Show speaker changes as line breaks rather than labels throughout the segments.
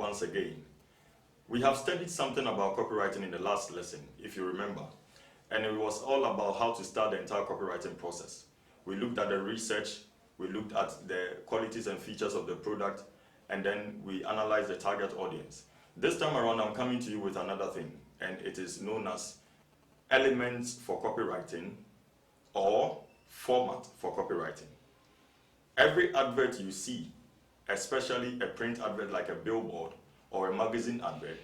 once again. We have studied something about copywriting in the last lesson, if you remember, and it was all about how to start the entire copywriting process. We looked at the research, we looked at the qualities and features of the product, and then we analyzed the target audience. This time around, I'm coming to you with another thing, and it is known as elements for copywriting or format for copywriting. Every advert you see, especially a print advert like a billboard or a magazine advert,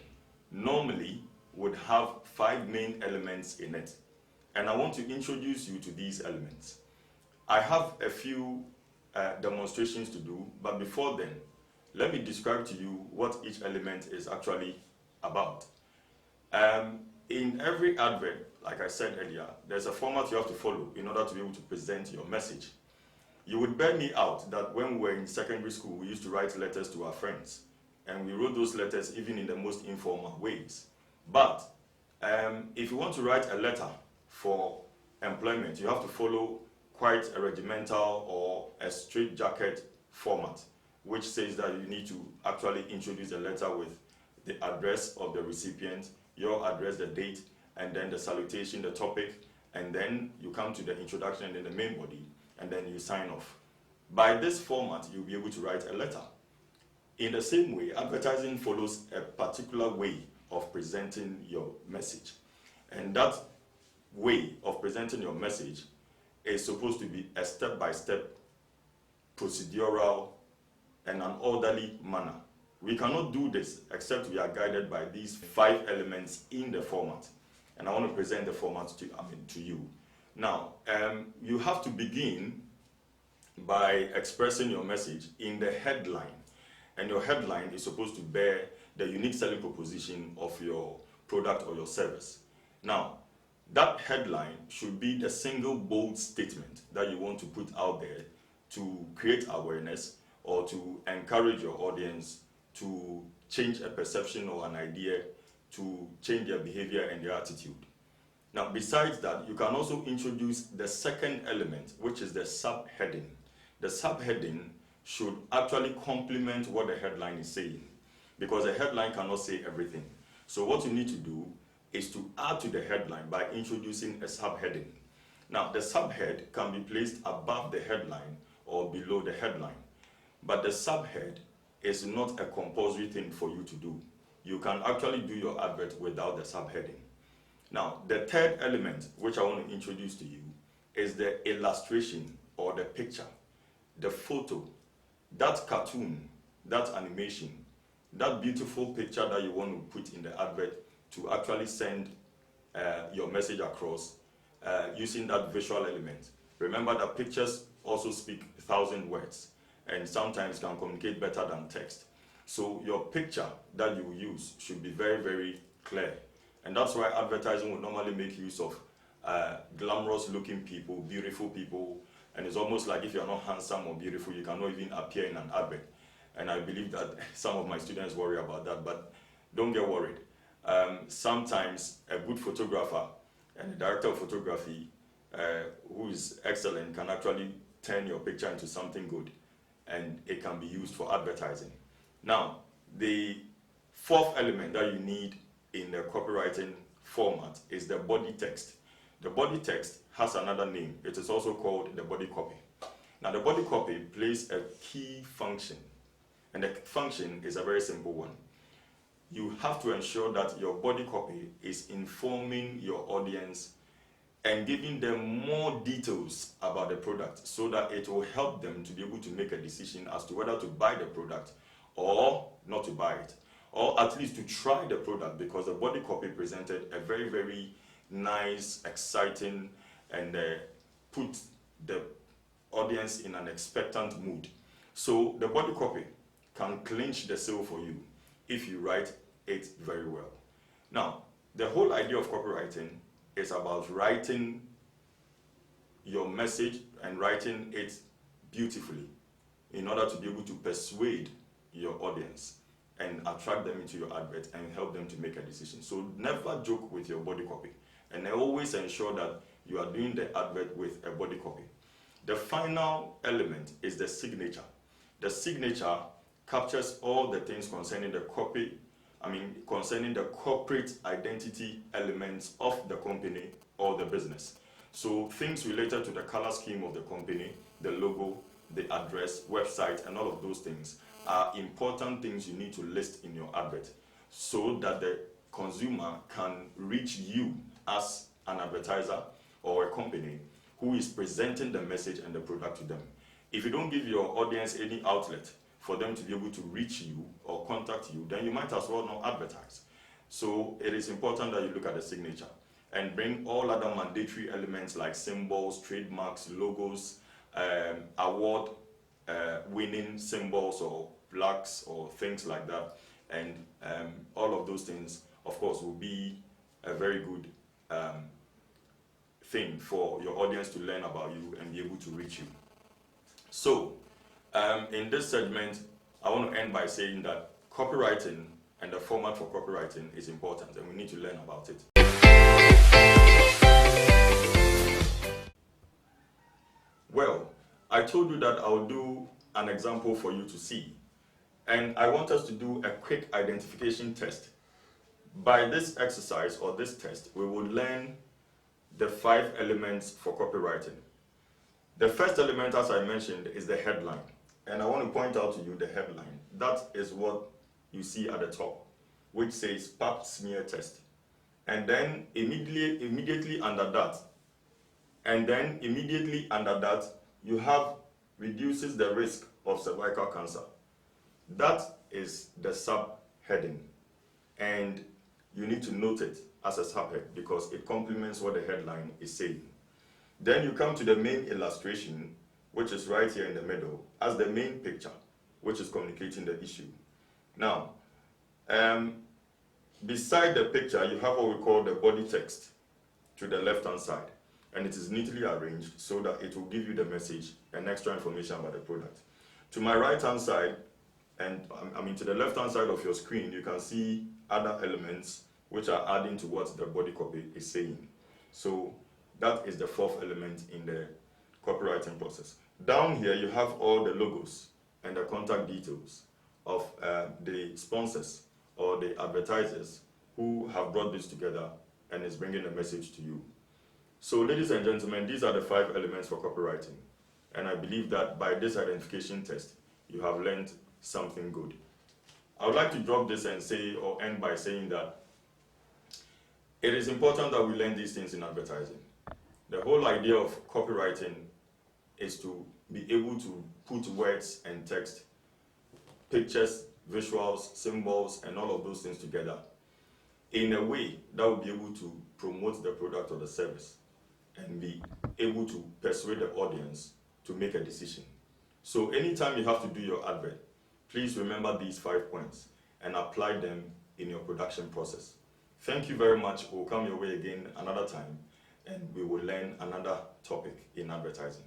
normally would have 5 main elements in it. And I want to introduce you to these elements. I have a few demonstrations to do, but before then, let me describe to you what each element is actually about. In every advert, like I said earlier, there's a format you have to follow in order to be able to present your message. You would bear me out that when we were in secondary school, we used to write letters to our friends. And we wrote those letters even in the most informal ways. But if you want to write a letter for employment, you have to follow quite a regimental or a straitjacket format, which says that you need to actually introduce a letter with the address of the recipient, your address, the date, and then the salutation, the topic, and then you come to the introduction and then the main body, and then you sign off. By this format, you'll be able to write a letter. In the same way, advertising follows a particular way of presenting your message. And that way of presenting your message is supposed to be a step-by-step, procedural, and an orderly manner. We cannot do this except we are guided by these 5 elements in the format. And I want to present the format to you. Now, you have to begin by expressing your message in the headline. And your headline is supposed to bear the unique selling proposition of your product or your service. Now, that headline should be the single bold statement that you want to put out there to create awareness or to encourage your audience to change a perception or an idea, to change their behavior and their attitude. Now, besides that, you can also introduce the second element, which is the subheading. The subheading should actually complement what the headline is saying, because the headline cannot say everything. So what you need to do is to add to the headline by introducing a subheading. Now, the subhead can be placed above the headline or below the headline, but the subhead is not a compulsory thing for you to do. You can actually do your advert without the subheading. Now, the third element, which I want to introduce to you, is the illustration or the picture, the photo, that cartoon, that animation, that beautiful picture that you want to put in the advert to actually send your message across using that visual element. Remember that pictures also speak 1,000 words and sometimes can communicate better than text. So your picture that you use should be very, very clear. And that's why advertising would normally make use of glamorous looking people, beautiful people, and it's almost like if you're not handsome or beautiful, you cannot even appear in an advert. And I believe that some of my students worry about that, but don't get worried. Sometimes a good photographer and a director of photography who is excellent can actually turn your picture into something good, and it can be used for advertising. Now, the fourth element that you need in the copywriting format is the body text. The body text has another name. It is also called the body copy. Now, the body copy plays a key function, and the function is a very simple one. You have to ensure that your body copy is informing your audience and giving them more details about the product so that it will help them to be able to make a decision as to whether to buy the product or not to buy it, or at least to try the product, because the body copy presented a very, very nice, exciting, and put the audience in an expectant mood. So the body copy can clinch the sale for you if you write it very well. Now, the whole idea of copywriting is about writing your message and writing it beautifully in order to be able to persuade your audience and attract them into your advert and help them to make a decision. So never joke with your body copy, and always ensure that you are doing the advert with a body copy. The final element is the signature. The signature captures all the things concerning the concerning the corporate identity elements of the company or the business. So things related to the color scheme of the company, the logo, the address, website, and all of those things are important things you need to list in your advert so that the consumer can reach you as an advertiser or a company who is presenting the message and the product to them. If you don't give your audience any outlet for them to be able to reach you or contact you, then you might as well not advertise. So it is important that you look at the signature and bring all other mandatory elements like symbols, trademarks, logos, award winning symbols or plaques or things like that. And all of those things, of course, will be a very good thing for your audience to learn about you and be able to reach you. So, in this segment, I want to end by saying that copywriting and the format for copywriting is important and we need to learn about it. Well, I told you that I'll do an example for you to see, and I want us to do a quick identification test. By this exercise or this test, we will learn the 5 elements for copywriting. The first element, as I mentioned, is the headline. And I want to point out to you the headline. That is what you see at the top, which says pap smear test. And then immediately under that, you have reduces the risk of cervical cancer. That is the subheading. And you need to note it as a subhead because it complements what the headline is saying. Then you come to the main illustration, which is right here in the middle, as the main picture, which is communicating the issue. Now, beside the picture, you have what we call the body text to the left-hand side, and it is neatly arranged so that it will give you the message and extra information about the product. To my right-hand side, and to the left-hand side of your screen, you can see other elements which are adding to what the body copy is saying. So that is the 4th element in the copywriting process. Down here, you have all the logos and the contact details of the sponsors or the advertisers who have brought this together and is bringing a message to you. So, ladies and gentlemen, these are the 5 elements for copywriting. And I believe that by this identification test, you have learned something good. I would like to drop this and say, or end by saying that it is important that we learn these things in advertising. The whole idea of copywriting is to be able to put words and text, pictures, visuals, symbols, and all of those things together in a way that will be able to promote the product or the service and be able to persuade the audience to make a decision. So anytime you have to do your advert, please remember these 5 points and apply them in your production process. Thank you very much. We'll come your way again another time and we will learn another topic in advertising.